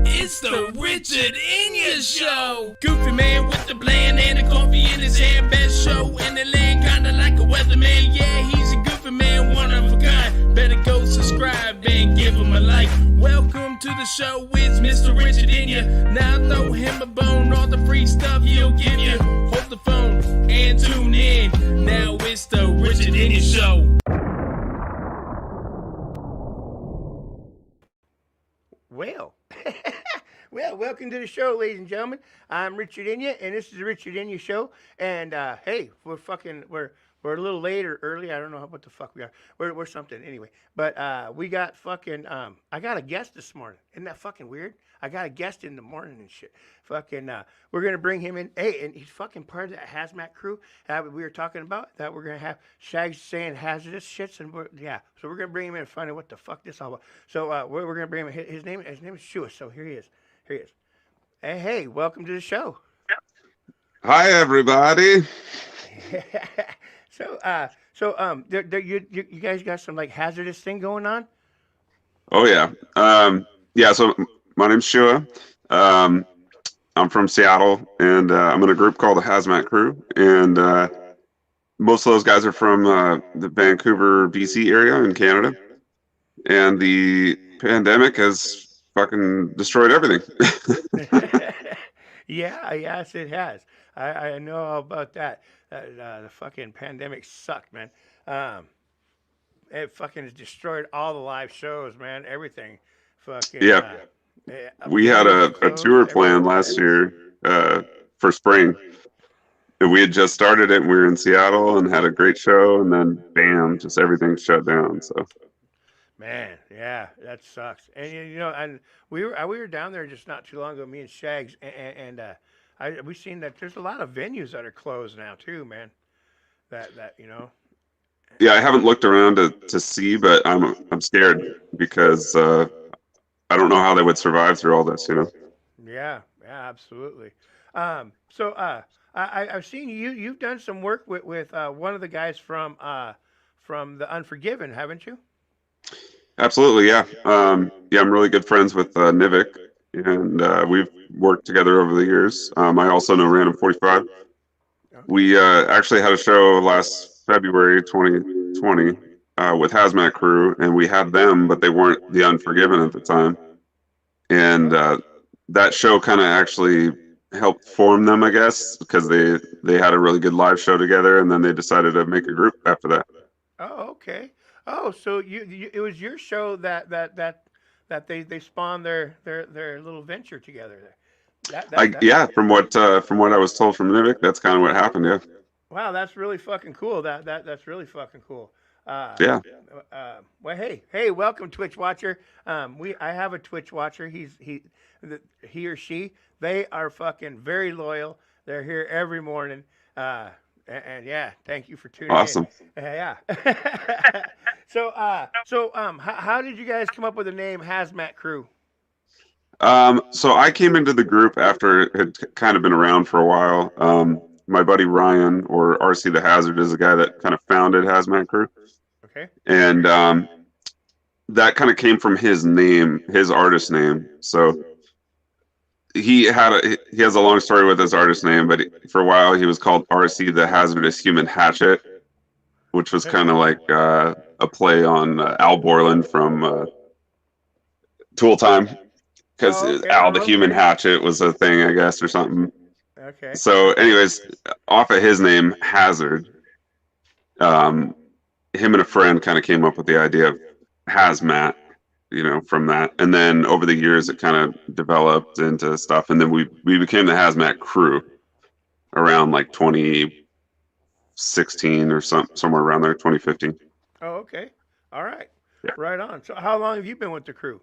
It's the Richard Enya Show. Goofy man with the bland and the coffee in his hand. Best show in the land, kinda like a weatherman. Yeah, he's a goofy man, one of a kind. Better go subscribe and give him a like. Welcome to the show, it's Mr. Richard Enya. Now throw him a bone, all the free stuff he'll give you. Hold the phone and tune in. Now it's the Richard Enya Show. Well, welcome to the show, ladies and gentlemen. I'm Richard Enya, and this is the Richard Enya Show. And hey, we're a little late or early. I don't know what the fuck we are. We're something anyway. But we got fucking I got a guest this morning. Isn't that fucking weird? I got a guest in the morning and shit. Fucking we're gonna bring him in. Hey, and he's fucking part of that hazmat crew that we were talking about. That we're gonna have Shag's saying hazardous shits, and so we're gonna bring him in and find out what the fuck this all about. So we're gonna bring him in. His name is Shua. So here he is. Here he is. Hey, welcome to the show. Hi, everybody. You guys got some like hazardous thing going on? Oh yeah. So my name's Shua. I'm from Seattle, and I'm in a group called the Hazmat Crew, and most of those guys are from the Vancouver, BC area in Canada, and the pandemic has fucking destroyed everything. Yes, it has. I know all about that. The fucking pandemic sucked, man. It fucking has destroyed all the live shows, man. Everything. Fucking. Yeah. We had a tour planned last year for spring. And we had just started it, and we were in Seattle and had a great show, and then bam, just everything shut down. So. Man, yeah, that sucks. And and we were down there just not too long ago, me and Shags, and we seen that there's a lot of venues that are closed now too, man. That. Yeah, I haven't looked around to see, but I'm scared because I don't know how they would survive through all this, Yeah, absolutely. So I've seen you've done some work with one of the guys from the Unforgiven, haven't you? Absolutely, yeah. I'm really good friends with Nivik, and we've worked together over the years. I also know Random 45. Okay. We actually had a show last February 2020 with Hazmat Crew, and we had them, but they weren't the Unforgiven at the time. And that show kind of actually helped form them, I guess, because they had a really good live show together, and then they decided to make a group after that. Oh, okay. Oh, so it was your show that they spawned their little venture together there. Yeah, from what I was told from Nivik, that's kind of what happened. Yeah. Wow, that's really fucking cool. That's really fucking cool. Yeah. Well, hey, welcome Twitch watcher. I have a Twitch watcher. He or she. They are fucking very loyal. They're here every morning. And yeah, thank you for tuning in. Awesome. Yeah. So how did you guys come up with the name Hazmat Crew? So I came into the group after it had kind of been around for a while. My buddy Ryan, or RC the Hazard, is the guy that kind of founded Hazmat Crew. Okay. And that kind of came from his name, his artist name. So he has a long story with his artist name, but for a while he was called RC the Hazardous Human Hatchet, which was kind of like a play on Al Borland from Tool Time, because Al the Human Hatchet was a thing, I guess, or something. Okay. So anyways, off of his name, Hazard, him and a friend kind of came up with the idea of hazmat, from that. And then over the years, it kind of developed into stuff. And then we became the Hazmat Crew around like 2016 or somewhere around there, 2015. Oh, okay. All right. Yeah. Right on. So how long have you been with the crew?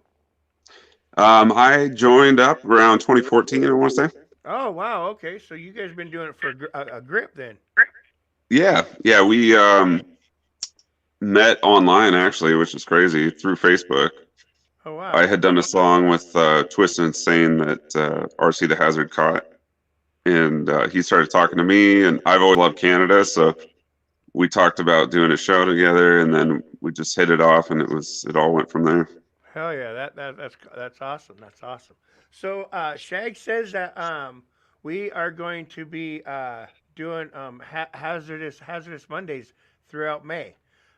I joined up around 2014, I want to say. Oh, wow. Okay. So you guys have been doing it for a grip then? Yeah. We met online, actually, which is crazy, through Facebook. Oh wow. I had done a song with Twist and Insane that RC the Hazard caught, and he started talking to me, and I've always loved Canada, so we talked about doing a show together, and then we just hit it off, and it all went from there. Hell yeah, that's awesome. That's awesome. So Shag says that we are going to be doing hazardous Mondays throughout May.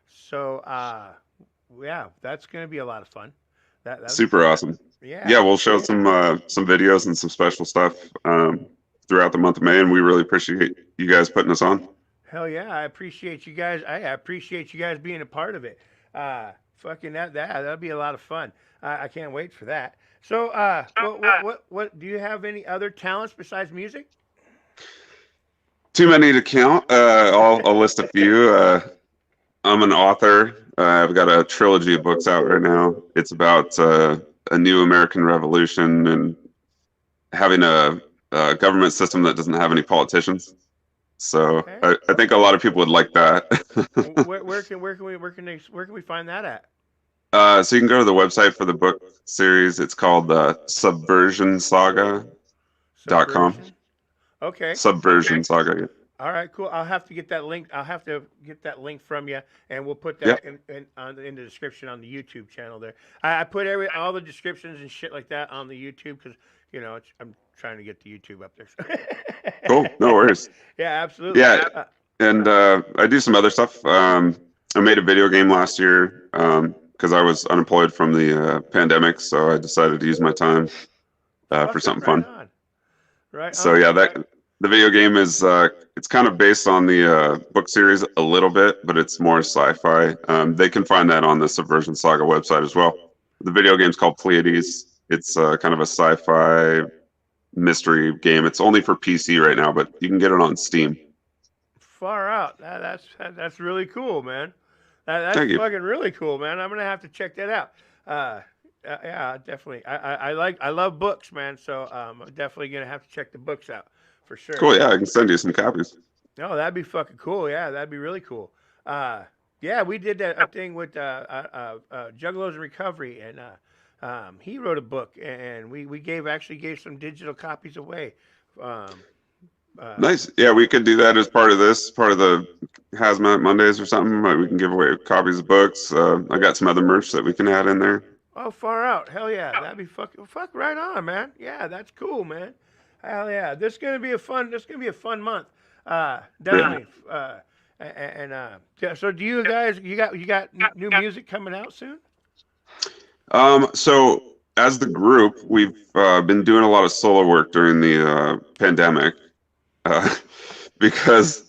So yeah, that's going to be a lot of fun. That'll be Super fun. awesome. Yeah. Yeah, we'll show some videos and some special stuff throughout the month of May, and we really appreciate you guys putting us on. Hell yeah, I appreciate you guys. I appreciate you guys being a part of it. Fucking that'll be a lot of fun. I can't wait for that. So, what do you have any other talents besides music? Too many to count. I'll list a few. I'm an author. I've got a trilogy of books out right now. It's about a new American Revolution and having a government system that doesn't have any politicians. So Okay. I think a lot of people would like that. Where can we find that at? So you can go to the website for the book series. It's called subversionsaga.com. Subversion. Okay. Subversion Saga. Yeah. All right, cool. I'll have to get that link. I'll have to get that link from you, and we'll put that Yep. in the description on the YouTube channel there. I put all the descriptions and shit like that on the YouTube because I'm trying to get the YouTube up there. Cool. No worries. Yeah, absolutely. Yeah. And I do some other stuff. I made a video game last year because I was unemployed from the pandemic, so I decided to use my time for something fun. On. Right. So yeah, the video game is it's kind of based on the book series a little bit, but it's more sci-fi. They can find that on the Subversion Saga website as well. The video game's called Pleiades. It's kind of a sci-fi mystery game. It's only for PC right now, but you can get it on Steam. Far out. That's really cool, man. That's Thank you. fucking really cool, man. I'm gonna have to check that out. Yeah, definitely. I love books, man. So I'm definitely gonna have to check the books out for sure. Cool. Yeah, I can send you some copies. No, that'd be fucking cool. Yeah, that'd be really cool. Yeah, we did a thing with Juggalos in Recovery, and he wrote a book, and we actually gave some digital copies away. Nice. Yeah, we could do that as part of the Hazmat Mondays or something. We can give away copies of books. I got some other merch that we can add in there. Oh, far out. Hell yeah. That'd be fuck right on, man. Yeah, that's cool, man. Hell yeah. This is gonna be a fun month. Definitely. Yeah. So do you guys you got new music coming out soon? So as the group, we've been doing a lot of solo work during the pandemic because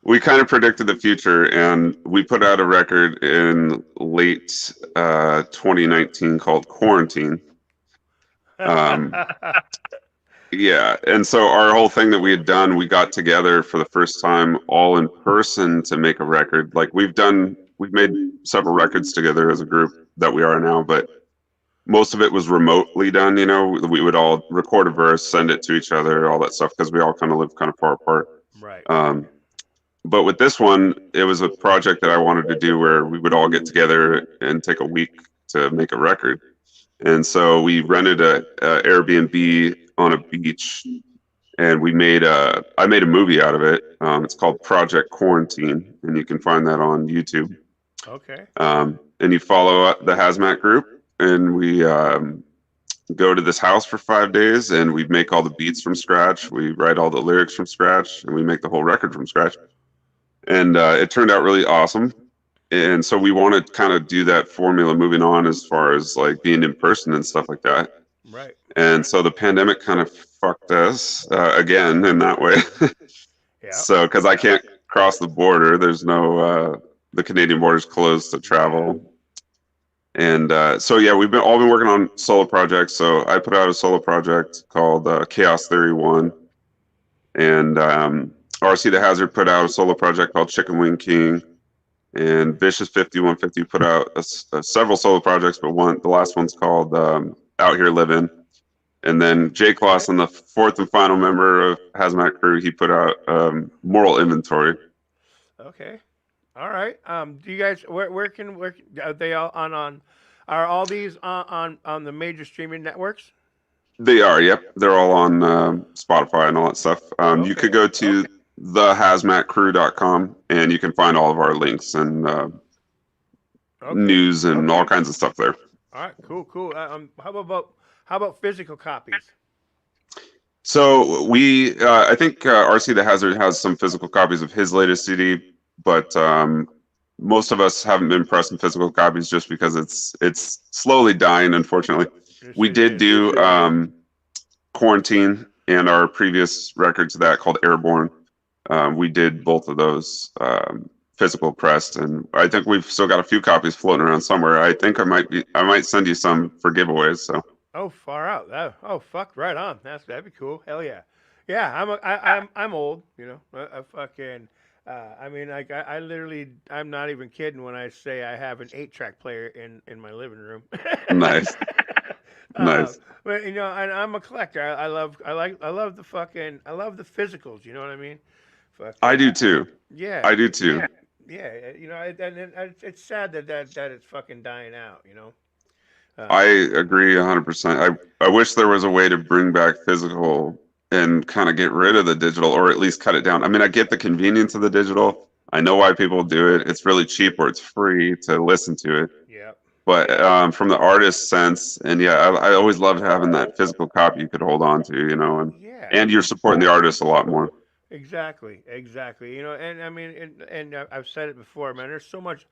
we kind of predicted the future, and we put out a record in late 2019 called Quarantine. Yeah, and so our whole thing that we had done, we got together for the first time all in person to make a record. Like we've made several records together as a group that we are now, but most of it was remotely done. We would all record a verse, send it to each other, all that stuff, because we all kind of live kind of far apart. Right. But with this one, it was a project that I wanted to do where we would all get together and take a week to make a record. And so we rented a Airbnb on a beach, and I made a movie out of it. It's called Project Quarantine, and you can find that on YouTube. Okay. And you follow the Hazmat group, and we go to this house for 5 days, and we make all the beats from scratch. We write all the lyrics from scratch, and we make the whole record from scratch. And it turned out really awesome. And so we want to kind of do that formula moving on as far as like being in person and stuff like that. Right. And so the pandemic kind of fucked us again in that way. Yeah. So because I can't cross the border, there's no the Canadian border's closed to travel. And so yeah, we've all been working on solo projects. So I put out a solo project called Chaos Theory 1, and RC the Hazard put out a solo project called Chicken Wing King, and Vicious 5150 put out several solo projects, but the last one's called Out Here Living. And then Jake Lawson, the fourth and final member of Hazmat Crew, he put out Moral Inventory. Okay. All right. Do you guys where are they all on Are all these on the major streaming networks? They are, yep. They're all on Spotify and all that stuff. You could Okay. go to thehazmatcrew.com and you can find all of our links and Okay. news and all kinds of stuff there. All right. Cool. Cool. How about physical copies? So I think RC the Hazard has some physical copies of his latest CD, but most of us haven't been pressing physical copies just because it's slowly dying, unfortunately. We did do Quarantine and our previous record to that called Airborne. We did both of those physical pressed, and I think we've still got a few copies floating around somewhere. I think I might send you some for giveaways. So. Oh, far out. Oh, fuck, right on. That'd be cool. Hell yeah. Yeah, I'm old. You know, I fucking. I mean, like I literally, I'm not even kidding when I say I have an 8-track player in my living room. Nice. Nice. But you know, I'm a collector. I love the physicals. You know what I mean? Fucking, I do too. Yeah. I do too. Yeah. You know, and it's sad that it's fucking dying out. You know. I agree 100%. I wish there was a way to bring back physical and kind of get rid of the digital, or at least cut it down. I mean, I get the convenience of the digital. I know why people do it. It's really cheap or it's free to listen to it. Yeah. But from the artist sense, and yeah, I always loved having that physical copy you could hold on to, you know, and you're supporting the artist a lot more. Exactly. You know, and I mean, and I've said it before, man. There's so much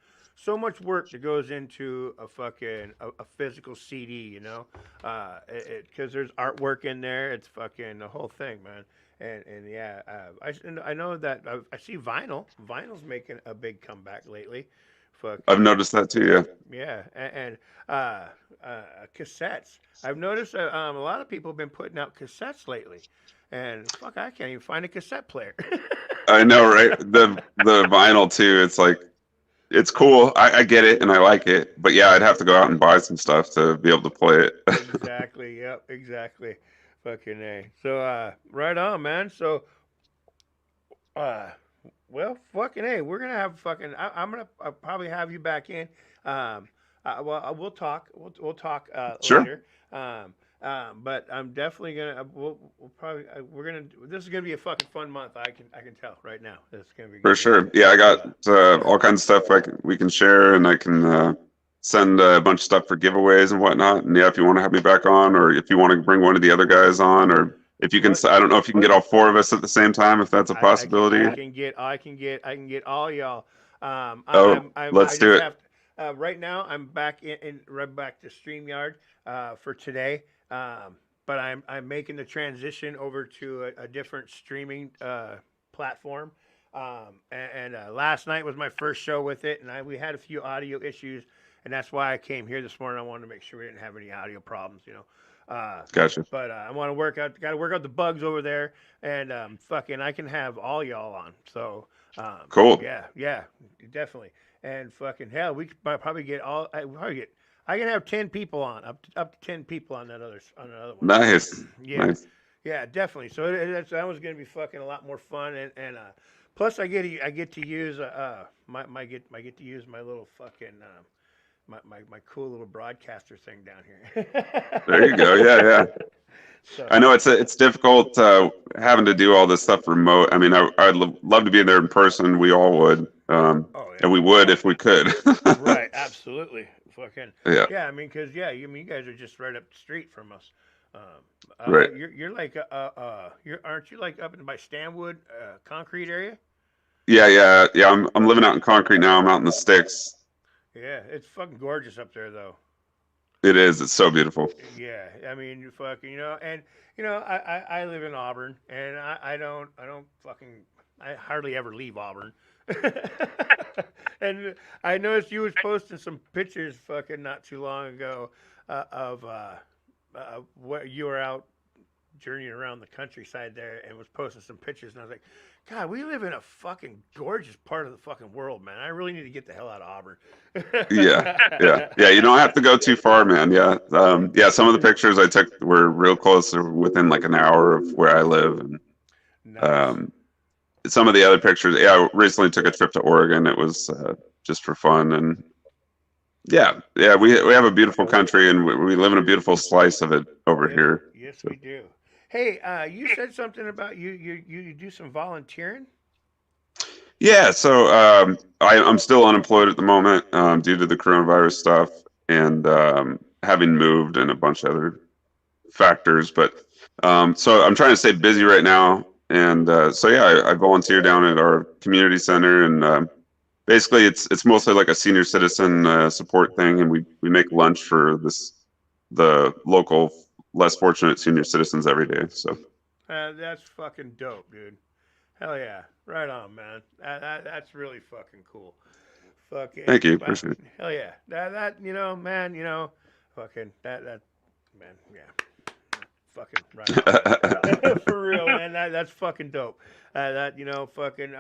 work that goes into a fucking a physical CD, you know, because there's artwork in there. It's fucking the whole thing, man. And yeah, I know that I see vinyl's making a big comeback lately. Fuck. I've noticed that too, yeah. Yeah, and cassettes. I've noticed a lot of people have been putting out cassettes lately, and fuck, I can't even find a cassette player. I know, right? The vinyl too. It's like, it's cool. I get it and I like it, but yeah, I'd have to go out and buy some stuff to be able to play it. Exactly. Yep. Exactly. Fucking A. So right on, man. So well, fucking A. We're gonna have fucking. I'm gonna probably have you back in. Well, we'll talk. We'll talk Sure. later. But I'm definitely gonna. We'll probably. We're gonna. This is gonna be a fucking fun month. I can tell right now. This is gonna be For good. sure. Yeah, I got all kinds of stuff we can share, and I can send a bunch of stuff for giveaways and whatnot. And yeah, if you want to have me back on, or if you want to bring one of the other guys on, or if you can, I don't know if you can get all 4 of us at the same time, if that's a possibility. I can get all y'all. Let's do it. Right now, I'm back right back to StreamYard for today. But I'm making the transition over to a different streaming platform. And last night was my first show with it, and we had a few audio issues, and that's why I came here this morning. I wanted to make sure we didn't have any audio problems, you know. Gotcha. But I want to got to work out the bugs over there, and fucking, I can have all y'all on. So Cool. Yeah, definitely. And fucking hell, we could probably get all. I can have 10 people on, up to 10 people on that other one. Nice. Yeah. Nice. Yeah, definitely. So that was going to be fucking a lot more fun, and plus I get to use I get to use my little fucking my cool little broadcaster thing down here. There you go. Yeah. So, I know it's difficult having to do all this stuff remote. I mean, I'd love to be there in person. We all would, and we would if we could. Right. Absolutely. Fucking. Yeah. Yeah. I mean, because you guys are just right up the street from us. Right. You're like aren't you like up in by Stanwood concrete area? Yeah. I'm living out in concrete now. I'm out in the sticks. Yeah, it's fucking gorgeous up there though. It is. It's so beautiful. Yeah, I mean, fucking, and I live in Auburn, and I hardly ever leave Auburn. And I noticed you was posting some pictures fucking not too long ago of what you were out journeying around the countryside there, and was posting some pictures, and I was like, God, we live in a fucking gorgeous part of the fucking world, man. I really need to get the hell out of Auburn. Yeah. You don't have to go too far, man. Yeah. Some of the pictures I took were real close, within like an hour of where I live. And Nice. some of the other pictures, I recently took a trip to Oregon. It was just for fun, and Yeah, we have a beautiful country, and we live in a beautiful slice of it over here. Yes, So, we do. Hey, you said something about you do some volunteering. yeah, so I'm still unemployed at the moment due to the coronavirus stuff and having moved and a bunch of other factors. But so I'm trying to stay busy right now, and so yeah, I volunteer down at our community center, and basically it's mostly like a senior citizen support thing, and we make lunch for the local less fortunate senior citizens every day. So That's fucking dope, dude. Hell yeah, right on, man. That's really fucking cool. thank you, Fucking, wow. appreciate Hell yeah. That man, fucking that man, yeah, fucking right on, man. it. For real, man. That's fucking dope. Fucking.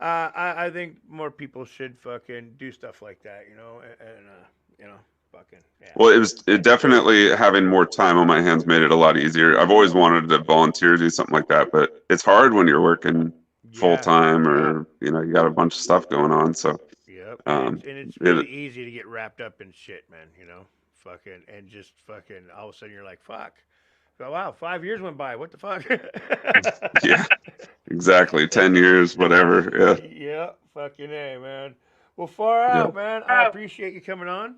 I think more people should fucking do stuff like that, and fucking yeah. Well, it definitely having more time on my hands made it a lot easier. I've always wanted to volunteer, do something like that, but it's hard when you're working full Yeah. time or you got a bunch of stuff going on. So Yep, um, and it's it, really easy to get wrapped up in shit, man. Fucking and just fucking all of a sudden you're like, fuck. Oh, wow, 5 years went by. What the fuck? yeah, exactly. 10 years, whatever. Yeah, Yeah, fucking a, man. Well, far yeah. out, man. I appreciate you coming on.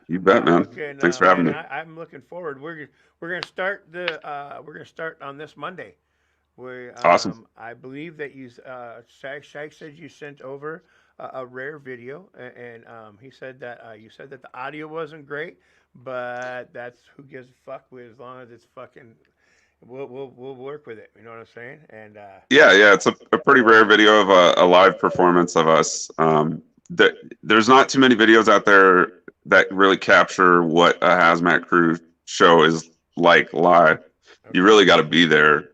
You bet, man. Fucking, Thanks for having man, me. I'm looking forward. We're gonna start on this Monday. We Awesome. I believe that Shag said you sent over a rare video, and he said that you said that the audio wasn't great, but that's who gives a fuck with as long as it's fucking. We'll work with it. You know what I'm saying? And Yeah. It's a pretty rare video of a live performance of us. There's not too many videos out there that really capture what a hazmat crew show is like live. You really got to be there.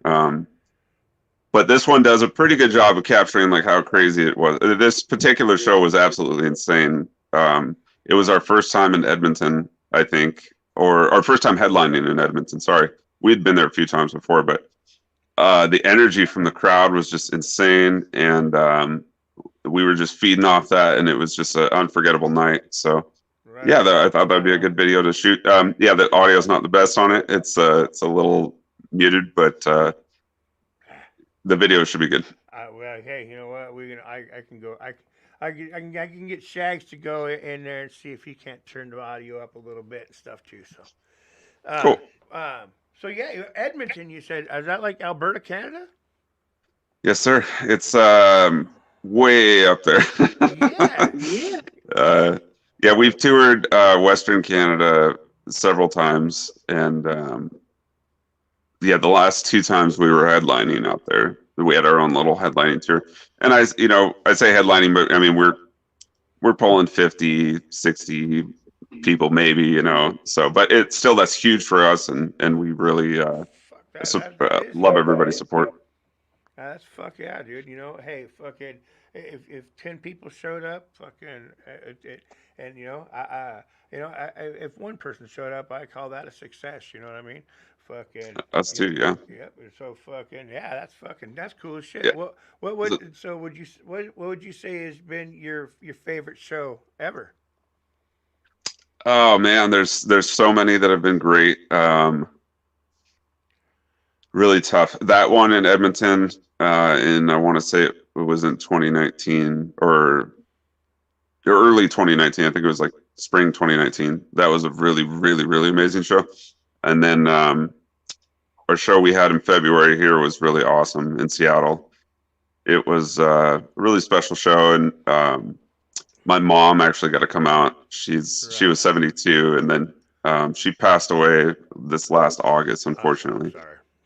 But this one does a pretty good job of capturing like how crazy it was. This particular show was absolutely insane. It was our first time in Edmonton, I think, or our first time headlining in Edmonton. Sorry, we'd been there a few times before, but the energy from the crowd was just insane, and we were just feeding off that, and it was just an unforgettable night. So right yeah, on. I thought that'd be a good video to shoot. Yeah, the audio is not the best on it. It's a little muted, but the video should be good. Well, hey, you know what? I can go. I can get Shags to go in there and see if he can't turn the audio up a little bit and stuff too. So, Cool. so yeah, Edmonton. You said is that like Alberta, Canada? Yes, sir. It's way up there. Yeah, yeah. Yeah, we've toured Western Canada several times, and yeah, the last two times we were headlining out there, we had our own little headlining tour. And I say headlining, but I mean we're pulling 50, 60 people maybe, So, but it's still that's huge for us, and we really Fuck that is love huge. everybody's support. That's fuck yeah, dude. Hey, fucking, if 10 people showed up, fucking, and if one person showed up, I call that a success. You know what I mean? Fucking. Us too, yeah. Yep. So fucking yeah, that's cool as shit. Yeah. What would so would you what would you say has been your favorite show ever? Oh man, there's so many that have been great. Really tough. That one in Edmonton, and I want to say it was in 2019 or early 2019. I think it was like spring 2019. That was a really, really, really amazing show. And then our show we had in February here was really awesome in Seattle. It was a really special show, and my mom actually got to come out. She was 72, and then she passed away this last August, unfortunately.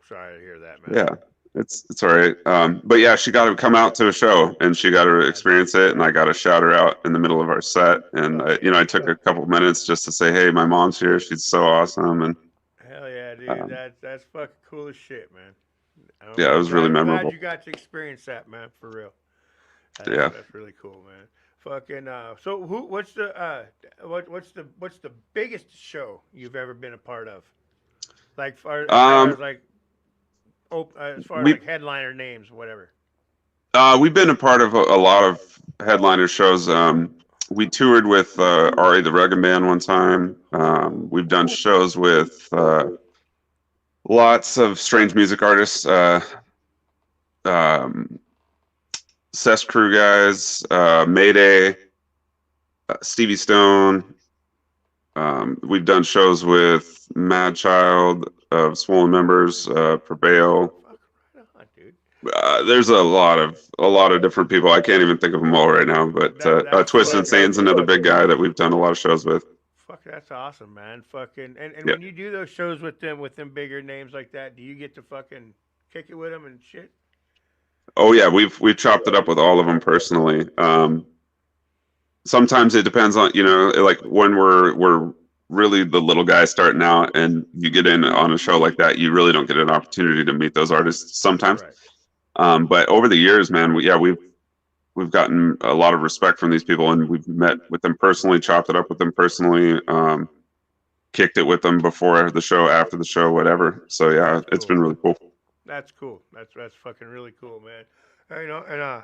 Sorry to hear that, man. Yeah, it's all right. But yeah, she got to come out to a show, and she got to experience it, and I got to shout her out in the middle of our set. And I took a couple minutes just to say, hey, my mom's here. She's so awesome. And hell yeah, dude. That's fucking cool as shit, man. Yeah, it was really memorable. Glad you got to experience that, man. For real. That's really cool, man. Fucking. So what's the biggest show you've ever been a part of? Like as far as like headliner names, whatever. We've been a part of a lot of headliner shows. we toured with Ari the Rugged Band one time. We've done shows with lots of strange music artists. Cess Crew guys, Mayday, Stevie Stone. We've done shows with Mad Child of Swollen Members, Prevail. There's a lot of different people. I can't even think of them all right now. But Twisted Insane's another big guy that we've done a lot of shows with. Fuck, that's awesome, man. Fucking and Yep. when you do those shows with them bigger names like that, do you get to fucking kick it with them and shit? Oh yeah, we've chopped it up with all of them personally. Sometimes it depends on, like when we're really the little guy starting out and you get in on a show like that, you really don't get an opportunity to meet those artists sometimes. Right. But over the years, man, we've gotten a lot of respect from these people, and we've met with them personally, chopped it up with them personally, kicked it with them before the show, after the show, whatever. So yeah, it's been really cool. That's cool. That's fucking really cool, man. And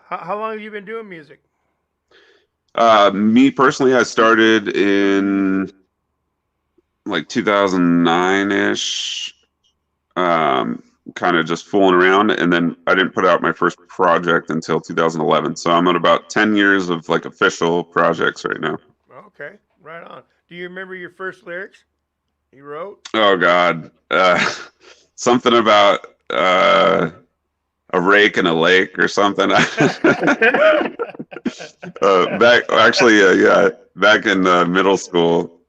how long have you been doing music? Me personally, I started in like 2009-ish, kind of just fooling around, and then I didn't put out my first project until 2011. So I'm at about 10 years of like official projects right now. Okay, right on. Do you remember your first lyrics you wrote? Oh God, something about a rake in a lake or something. Back in middle school,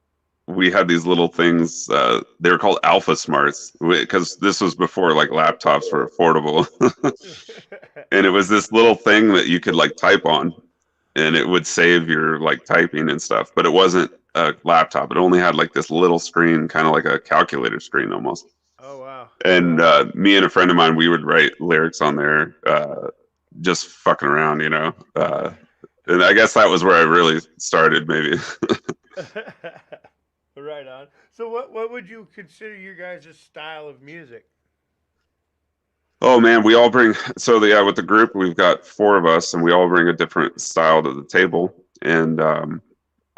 we had these little things. They were called Alpha Smarts because this was before like laptops were affordable. And it was this little thing that you could like type on, and it would save your like typing and stuff. But it wasn't a laptop. It only had like this little screen, kind of like a calculator screen almost. Oh wow. And me and a friend of mine, we would write lyrics on there, just fucking around, and I guess that was where I really started, maybe. Right on. So what would you consider your guys' style of music? Oh man, we all bring, with the group, we've got 4 of us, and we all bring a different style to the table. And I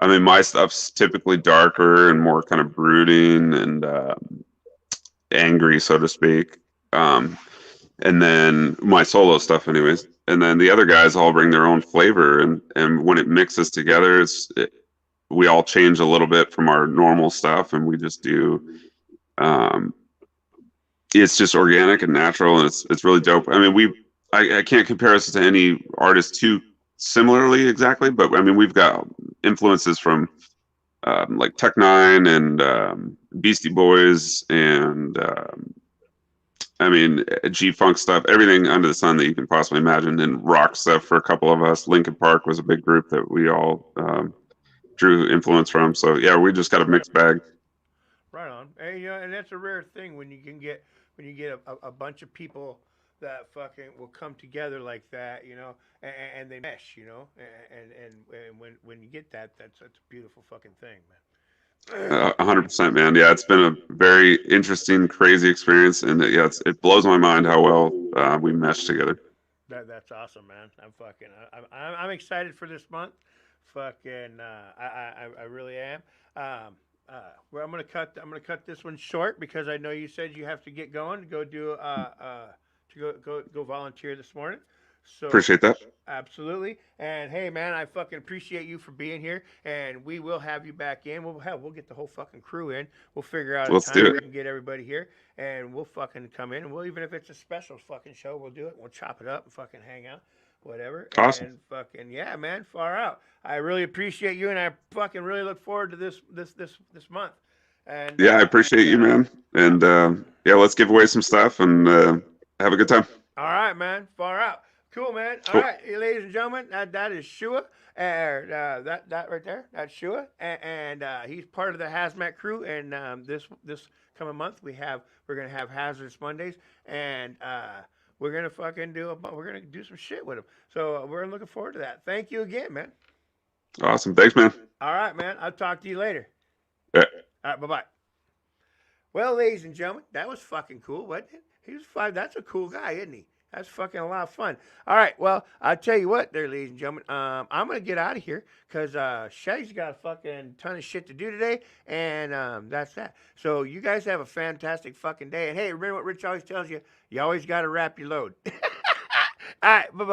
mean, my stuff's typically darker and more kind of brooding and angry, so to speak. And then my solo stuff, anyways. And then the other guys all bring their own flavor, and when it mixes together, we all change a little bit from our normal stuff, and we just do. It's just organic and natural, and it's really dope. I mean, I can't compare us to any artist too similarly exactly, but I mean, we've got influences from like Tech Nine and Beastie Boys and I mean G-Funk stuff, everything under the sun that you can possibly imagine, and rock stuff for a couple of us. Linkin Park was a big group that we all drew influence from. So yeah, we just got a mixed bag. Right on. And and that's a rare thing when you get a bunch of people that fucking will come together like that, and they mesh, and when you get that, that's a beautiful fucking thing, man. 100%, man. Yeah, it's been a very interesting, crazy experience, and it blows my mind how well we mesh together. That's awesome, man. I'm excited for this month. Fucking, I really am. Well, I'm gonna cut this one short because I know you said you have to get going to go do go volunteer this morning. So Appreciate that. absolutely. And hey, man, I fucking appreciate you for being here. And we will have you back in. We'll get the whole fucking crew in. We'll figure out a Let's time do where it. we can get everybody here, and we'll fucking come in. And we'll, even if it's a special fucking show, we'll do it. We'll chop it up and fucking hang out, whatever. Awesome. And fucking yeah, man, far out. I really appreciate you, and I fucking really look forward to this month. And Yeah, I appreciate you, man. And yeah, let's give away some stuff and have a good time. All right, man, far out. Cool, man. All Cool. right, ladies and gentlemen, that is Shua. That right there, that's Shua, and he's part of the Hazmat crew. And this coming month, we're gonna have Hazardous Mondays, and we're gonna fucking we're gonna do some shit with him. So we're looking forward to that. Thank you again, man. Awesome. Thanks, man. All right, man. I'll talk to you later. Yeah. All right, bye bye. Well, ladies and gentlemen, that was fucking cool, wasn't it? He was 5. That's a cool guy, isn't he? That's fucking a lot of fun. All right, well, I'll tell you what, there, ladies and gentlemen. I'm gonna get out of here because Shag's got a fucking ton of shit to do today, and that's that. So you guys have a fantastic fucking day. And hey, remember what Rich always tells you: you always got to wrap your load. All right, bye bye.